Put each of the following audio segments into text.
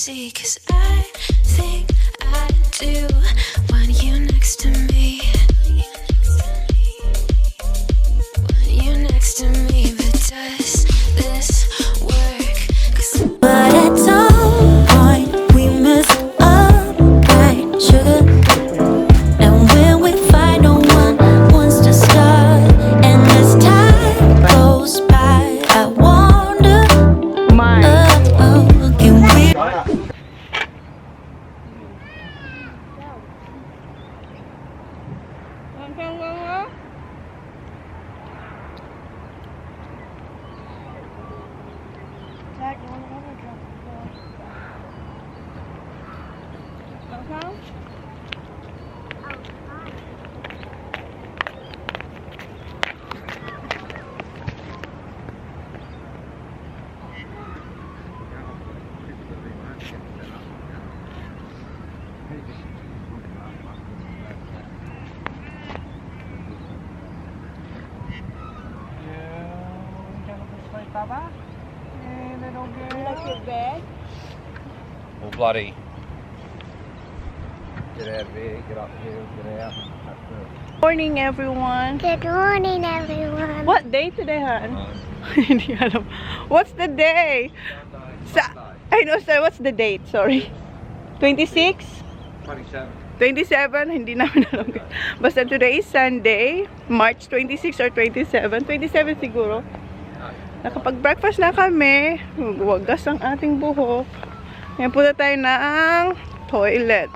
see, 'cause I think I do want you next to me. Want you next to me, but does this work? 'Cause but at some point we mess up, right, sugar? And when we fight, no one wants to start. And as time goes by, I wonder, can we? Well, bloody. Get out of here, get up here, get out. Morning, everyone. Good morning, everyone. What day today, Han? Hindi alam. What's the day? I know, sir. What's the date? Sorry. 26? 27. 27? Hindi namin alam. Basta today is Sunday, March 26 or 27. 27 siguro. Nakapag-breakfast na kami. Wagas ang ating buhok. Ngayon punta tayo ng toilet.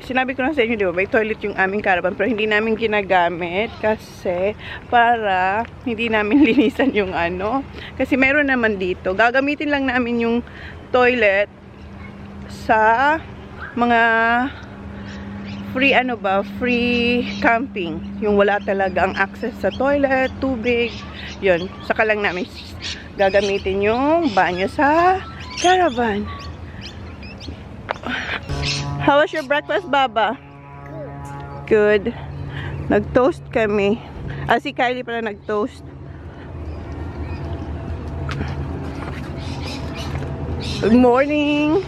Sinabi ko na sa inyo, di ba? May toilet yung aming caravan, pero hindi namin ginagamit kasi para hindi namin linisan yung ano. Kasi meron naman dito. Gagamitin lang namin yung toilet sa mga free camping. Yung wala talaga ang access sa toilet, tubig. Yun, saka lang namin gagamitin yung banyo sa caravan. How was your breakfast, Baba? Good. Nag-toast kami. Si Kylie pala nag-toast. Good morning!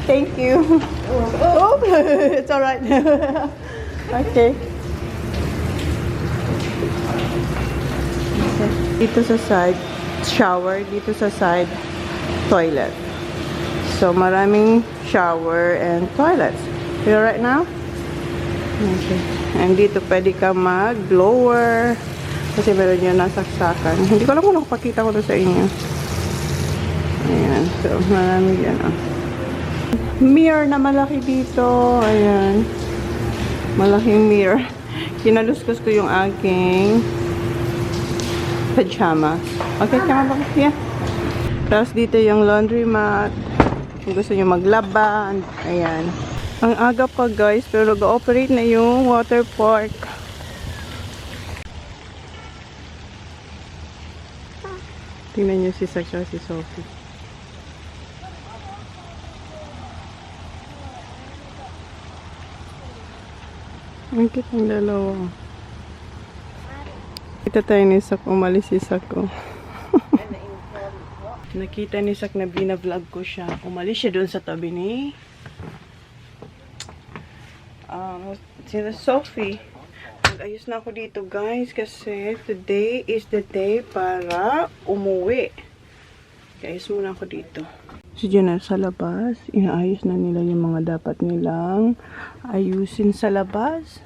Thank you. Oh, it's alright. Okay. Dito sa side, shower. Dito sa side, toilet. So, maraming shower and toilets. You right now? Okay. And dito pwede ka mag-blower. Kasi meron yun nasaksakan. Hindi ko alam kung nakapakita ko to sa inyo. Ayan. So, marami yan. Mirror na malaki dito. Ayan. Malaking mirror. Kinaluskos ko yung aking pajama. Okay, kama ba? Yeah. Tapos dito yung laundry mat. Kung gusto nyo maglaba. Ayan. Ang aga pa guys, pero nag-ooperate na yung water park. Tingnan nyo si Sasha, si Sophie. Ang cute ng dalawa. Kita tayo ni Sak, umalis si Sak ko. Nakita ni Sak na bina-vlog ko siya. Umalis siya doon sa tabi ni sila Sophie. Nag-ayos na ako dito guys kasi today is the day para umuwi. Ayos muna ako dito. Si Jenna sa labas, inaayos na nila yung mga dapat nilang ayusin sa labas.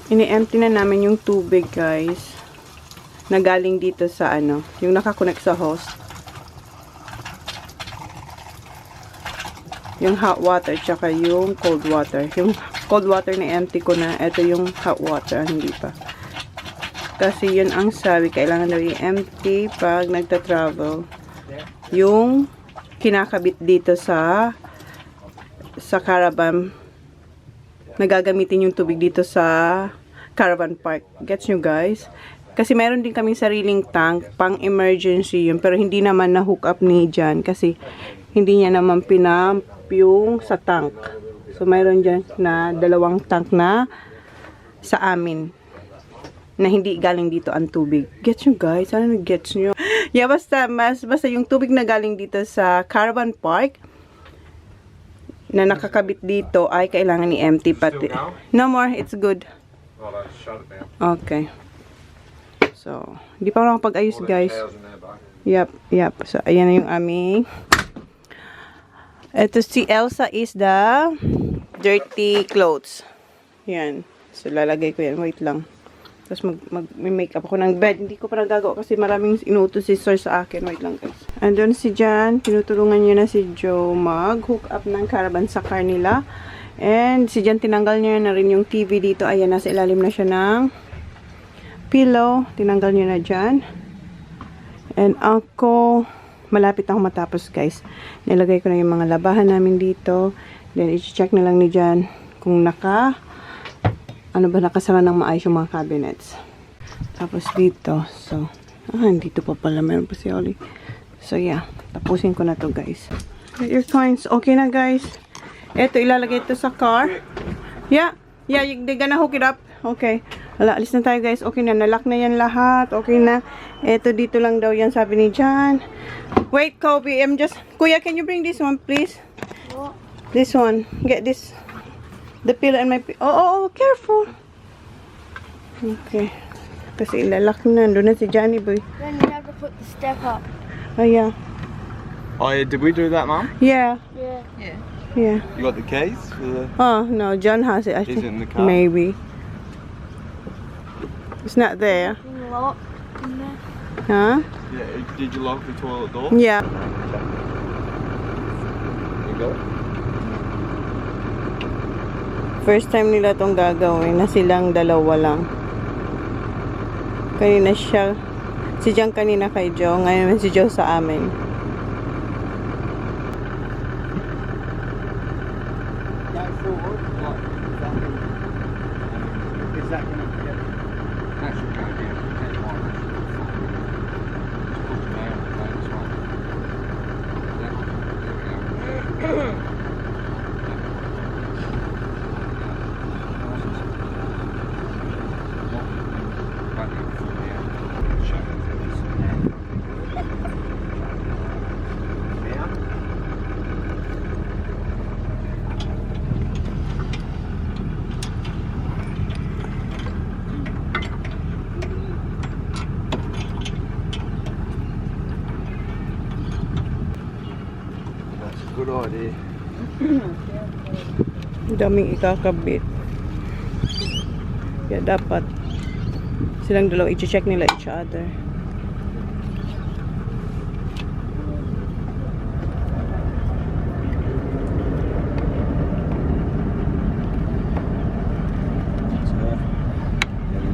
Ini-empty na namin yung tubig, guys. Na galing dito sa ano, yung nakakonect sa hose. Yung hot water, tsaka yung cold water. Yung cold water na empty ko na, ito yung hot water, hindi pa. Kasi yun ang sabi, kailangan daw i-empty pag nagta-travel. Yung kinakabit dito sa caravan, nagagamitin yung tubig dito sa caravan park. Gets nyo guys? Kasi meron din kaming sariling tank, pang emergency yun, pero hindi naman na hook up ni Jan kasi hindi niya naman yung sa tank. So, mayroon dyan na 2 tank na sa amin. Na hindi galing dito ang tubig. Gets nyo guys? Ano nag-gets nyo? Yeah, basta yung tubig na galing dito sa Caravan Park na nakakabit dito ay kailangan i-empty pati. No more, it's good. Oh, that's shut it down. Okay. So, hindi pa ako nakapag-ayos guys. Yep. So, ayan na yung aming. Ito si Elsa is the dirty clothes. Yan. So, lalagay ko yan. Wait lang. Tapos mag-makeup ako ng bed. Hindi ko pa nagagawa kasi maraming inuutos si Sir sa akin. Wait lang guys. Andun si Jan. Tinutulungan niya na si Joe mag-hook up ng caravan sa car nila. And si Jan tinanggal niya na rin yung TV dito. Ayan, nasa ilalim na siya ng pillow. Tinanggal niya na dyan. And ako, malapit ako matapos guys. Nilagay ko na yung mga labahan namin dito. Then i-check na lang ni Jan kung nakasara ng maayos yung mga cabinets. Tapos dito, so, dito pa pala, meron pa si Huli. So, yeah, tapusin ko na to guys. Get your coins. Okay na guys. Eto, ilalagay ito sa car. Yeah, they're gonna hook it up. Okay. Wala, alis na tayo guys. Okay na, nalock na yan lahat. Okay na. Eto, dito lang daw yan, sabi ni Jan. Wait, Kobe, Kuya, can you bring this one, please? What? This one. Get this. The pillow and my oh, careful. Okay. Kasi ilalak na. Doon na si Johnny boy. Then you have to put the step up. Oh, yeah. Oh, yeah, did we do that, Mum? Yeah. Yeah. Yeah. You got the keys? For the... Oh, no. John has it. I Is think. it in the car? Maybe. It's not there. In the lock. In there. Huh? Yeah, did you lock the toilet door? Yeah. You got it? First time nila tong gagawin na silang dalawa lang. Kanina siya. Si John kanina kay Joe. Ngayon si Joe sa amin. Go forward. Is that going to get... That should go down. That's fine. Push it down. That's fine. There we go. That's a good idea. Daming ikakabit. Kaya dapat silang dalawa i-check nila each other.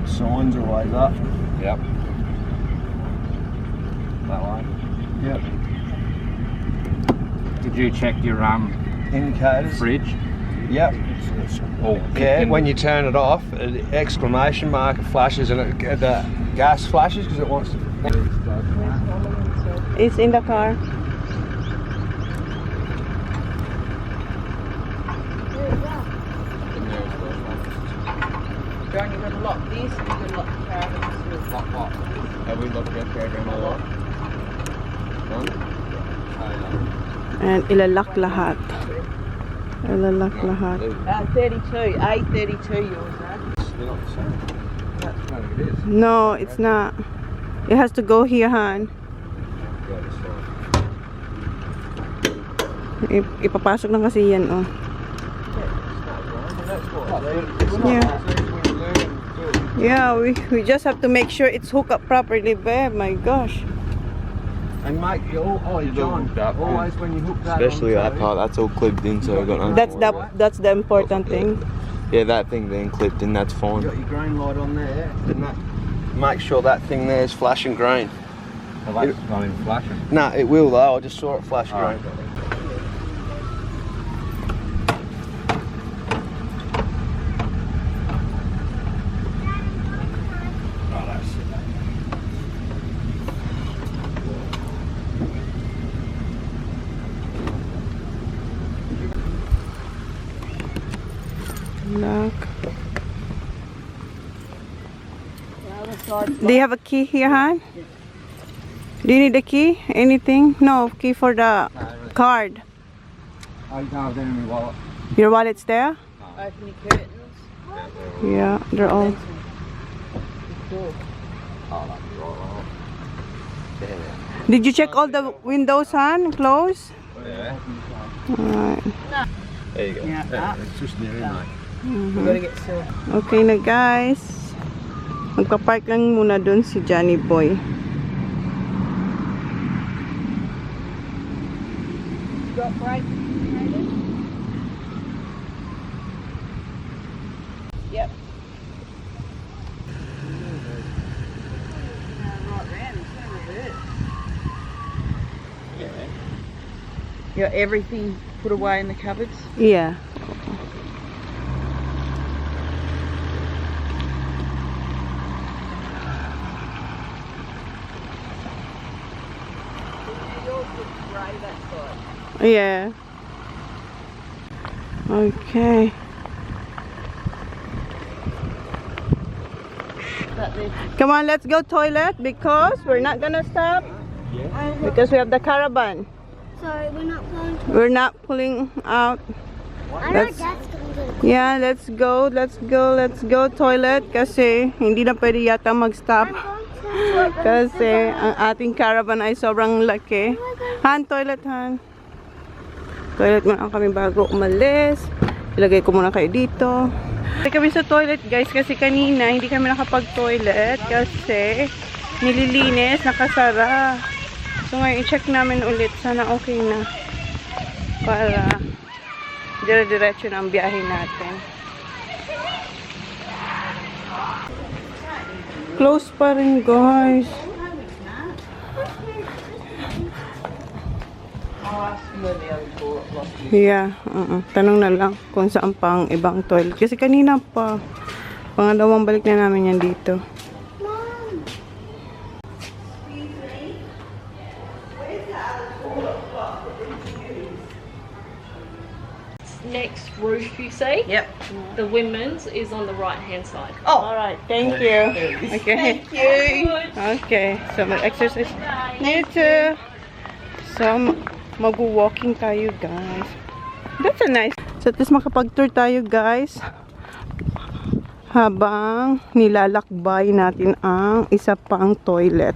Signs are always up. Yep. That way. Yep. Did you check your Indicators. fridge? Yep. Oh, Yeah, when you turn it off, an exclamation mark flashes and the gas flashes because it wants to. It's in the car. John, you're gonna lock these and you're gonna lock the caravans. What? Have we looked at program a lot? And ilalak lahat. Ilalak lahat. 32. A32 yours, huh? They're not the same. No, it is. No, it's not. It has to go here, hon. Yeah, this one. Ipapasok lang kasi yan, oh. Yeah. Yeah, we just have to make sure it's hooked up properly, babe. My gosh. And mate, John, always when you hook that Especially onto, that part, that's all clipped in, so we've got no. That's the important thing. Yeah, that thing being clipped in, that's you fine. got your green light on there, and that make sure that thing there is flashing green. Well, that's not even flashing. No, it will though. I just saw it flash Alright. green. Look. Do you have a key here, hon? Do you need a key? Anything? No, key for the card. Oh, you can't have them in my wallet. Your wallet's there? Open your curtains. Yeah, they're all. Did you check all the windows, hon? Close? Yeah. Alright. There you go. Yeah, it's just near in, mate. We gotta get silk. Okay na, guys. Magpa-park lang muna dun si Johnny Boy. Got brake, maybe? Yep. You got everything put away in the cupboards? Yeah. Yeah. Okay. Come on, let's go toilet because we're not gonna stop. Because we have the caravan. Sorry, we're not going to. We're not pulling out. I know Let's- Dad's going to. Yeah, let's go toilet kasi hindi na pwede yata mag-stop. Kasi ang ating caravan ay sobrang laki. Han, toilet, Han. Toilet muna kami bago umalis. Ilagay ko muna kayo dito. Hindi kami sa toilet, guys, kasi kanina hindi kami nakapag-toilet kasi nililinis, nakasara. So ngayon, i-check namin ulit. Sana okay na. Para dire-diretso na ang biyahe natin. Close pa rin, guys. Yeah, tanong na lang kung saan pang ibang toilet. Kasi kanina pa, pangalawang balik na namin yan dito. Next roof you see, Yep. the women's is on the right hand side. Oh, alright. Thank you. Okay. Thank you. Okay. So, mag-exercise. You too. So, mag-walking tayo, guys. That's a nice. So, at least makapag-tour tayo, guys. Habang nilalakbay natin ang isa pang toilet.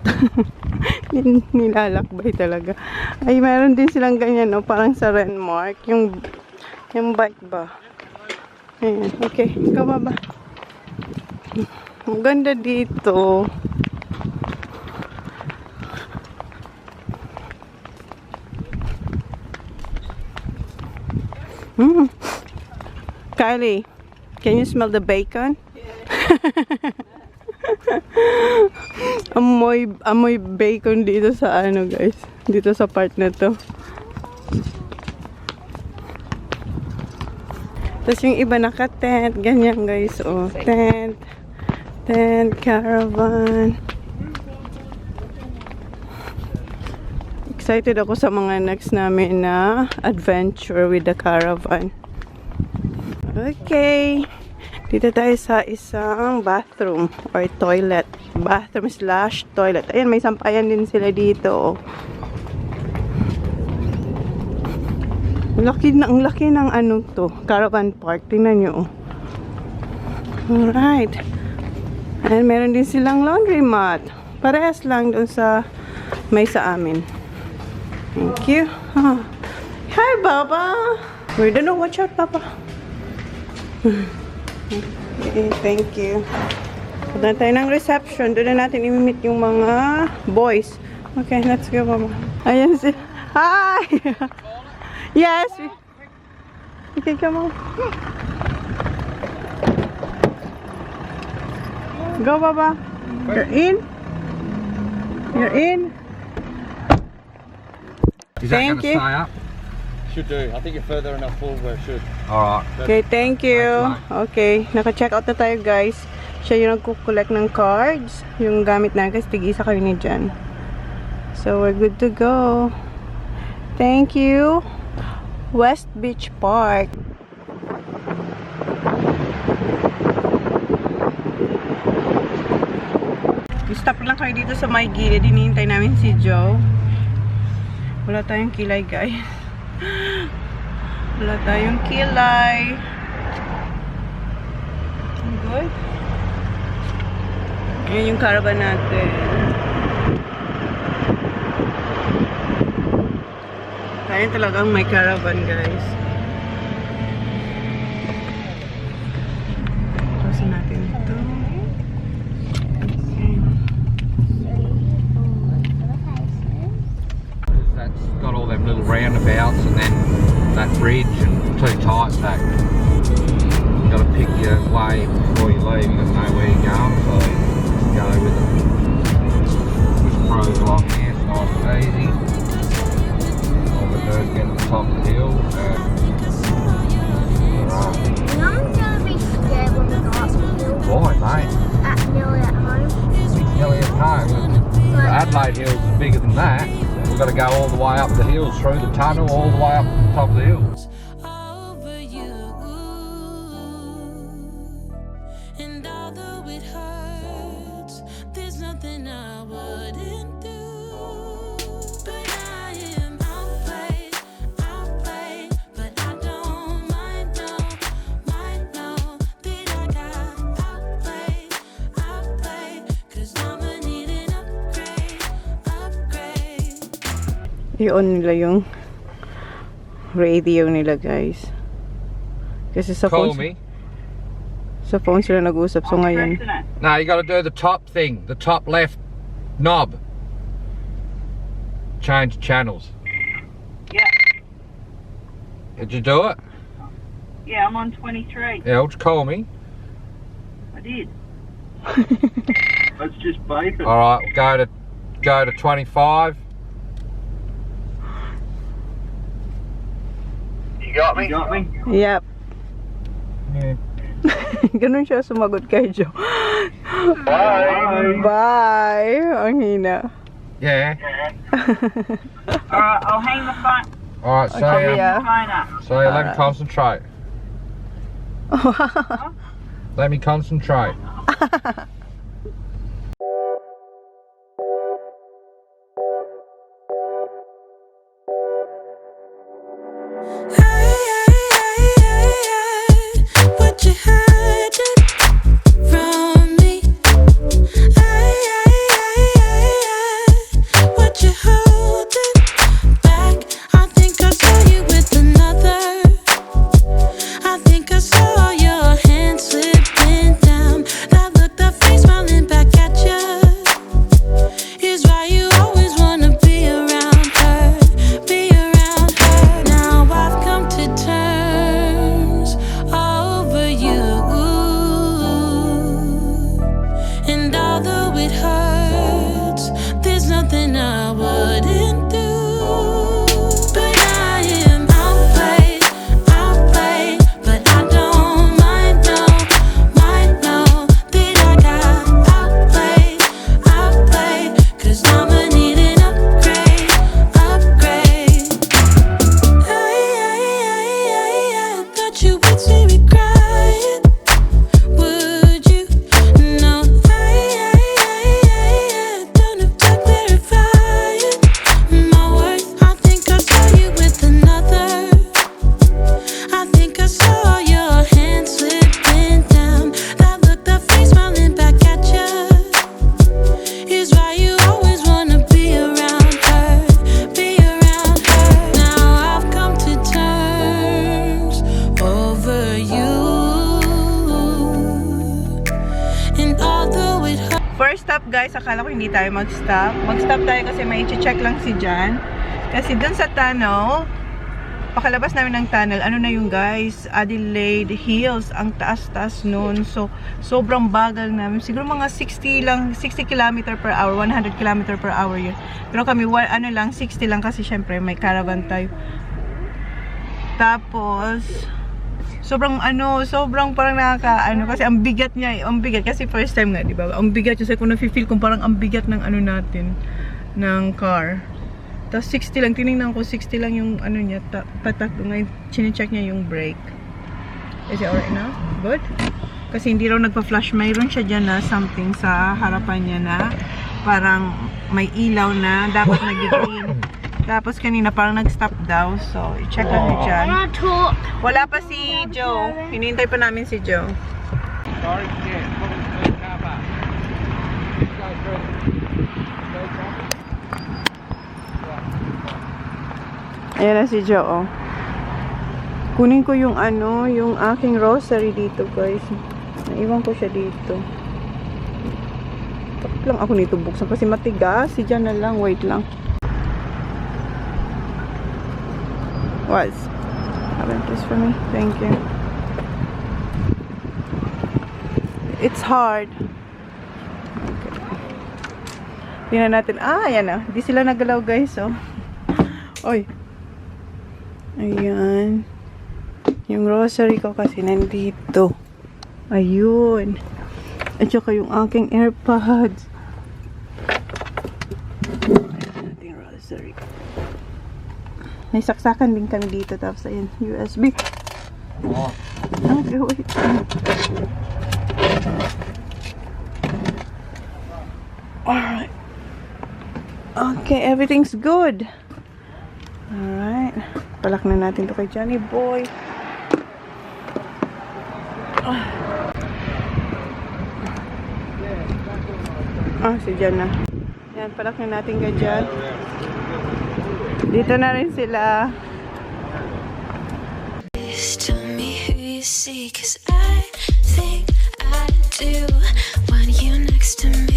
Nilalakbay talaga. Ay, meron din silang ganyan, no? Parang sa Renmark. Yung bike ba? Ayan. Okay. Ikaw ba? Ang ganda dito. Kylie, can you smell the bacon? amoy bacon dito sa ano, guys. Dito sa part na to. Tapos yung iba naka-tent. Ganyan, guys. Oh, tent, caravan. Excited ako sa mga next namin na adventure with the caravan. Okay. Dito tayo sa isang bathroom or toilet. Bathroom / toilet. Ayan, may sampayan din sila dito. Ang laki ng ano to, caravan park. Tingnan nyo. Alright. And meron din silang laundry mat. Parehas lang doon sa may sa amin. Thank you. Oh. Hi, Baba. We don't know. Watch out, Papa. Okay, thank you. Punta tayo ng reception. Doon na natin i-meet yung mga boys. Okay, let's go, Mama. Ayan si... Hi! Yes! Okay, come on. Go, Baba. You're in. You're in. Is that Thank going to you. stay up? Should do. I think you're further enough forward where it should. Alright. Okay, thank you. Okay, naka-check out na tayo, guys. Siya yung nagkukolect ng cards. Yung gamit na, kasi tig-isa kami ni Jan. So, we're good to go. Thank you. West Beach Park. Stop lang kayo dito sa may gilid. Hinihintay namin si Joe. Wala tayong kilay, guys. Wala tayong kilay. Good. Ayan yung caravan natin. Kaya talagang may caravan, guys. Pasin natin ito. That's got all them little roundabouts and then that bridge and too tight back. You got to pick your way before you leave. You got to know where you're going, so just go with it. Just cruise along here, it's nice and easy. All we do is get to the top of the hill. I'm gonna be scared when we go up the hill. Why, mate? Nearly at home. Nearly at home. The Adelaide Hills is bigger than that. We've got to go all the way up the hills, through the tunnel, all the way up to the top of the hill. Over you, and although it hurts, there's nothing I wouldn't do. But I am outplayed, but I don't mind, no that I got outplayed, 'cause I'ma need an upgrade. I-on nila yung radio nila, guys. Kasi sa Call phone, me. sa phone sila nag-uusap. So ngayon, No, you got to do the top thing, the top left knob. Change channels. Yeah, Did you do it? yeah, I'm on 23. Yeah, just call me. I did. Let's just beep it. All right, go to 25. You got me? You got me? yep. Yeah. Ganun siya sumagot kay Joe. Bye. Bye. Ang hina. Yeah. Alright, I'll hang the phone, All right, so Okay, yeah. phone up. so let me concentrate. Let me concentrate. What you hiding from me? What you holding back? I think I saw you with another. I think I saw your hand slipping down. That look, that face smiling back at you. Is why you always wanna be around her, be around her. Now I've come to terms over you, and although it hurts, there's nothing I wouldn't do. But I am outplayed, but I don't mind, no that I got outplayed, 'cause I'ma need an upgrade. I thought you would see me crying, would you? No, don't have to clarify it. My worth, I think I saw you with another. I think I saw your hand slipping down. That look, that face smiling back at you. Is why you always wanna be around her, be around her. Now I've come to terms over you, and although it hurts. First stop, guys, akala ko hindi tayo mag-stop. Mag-stop tayo kasi may i-check lang si Jan. Kasi dun sa tunnel, pakalabas namin ng tunnel, ano na yung, guys, Allendale Hills, ang taas-taas nun. So, sobrang bagal namin. Siguro mga 60 lang, 60 km per hour, 100 km per hour yun. Pero kami, ano lang, 60 lang kasi syempre may caravan tayo. Tapos, sobrang parang kasi ang bigat niya, ang bigat kasi first time nga, di ba? Ang bigat niya, so kung na-feel kung parang ang bigat ng natin, ng car. Tapos 60 lang, tinignan ko 60 lang yung niya, patak, ngayon chinecheck niya yung brake. Is it alright now? Good? Kasi hindi raw nagpa-flash. Mayroon siya dyan na something sa harapan niya na parang may ilaw na dapat nag-green. Tapos kanina parang nag-stop daw. So, i-check natin dyan. Wala pa si Joe. Hinihintay pa namin si Joe. Sorry, yeah, probably through the car park. Just go through. Go traffic. Ayan na si Joe, oh. Kunin ko yung ano, yung aking rosary dito, guys. Naiwan ko siya dito. Takot lang ako nito buksan kasi matigas. Si Jan na lang, wait lang. What? Haven't this for me? Thank you. It's hard. Okay. Tingnan natin. Ah, ayan na. Di sila nagalaw, guys, oh. Oy. Ayan. Yung rosary ko kasi nandito. Ayun. At saka yung aking AirPods. Ayan natin rosary. May saksakan din kami dito. Tapos ayan, USB. Oh. Okay, wait. Alright. Okay, everything's good. Alright. Palak na natin to kay Johnny Boy. Si Jan na. Yan, palak na natin kay Jan. Dito na rin sila. Tell me who you see, 'cause I think I do want you next to me.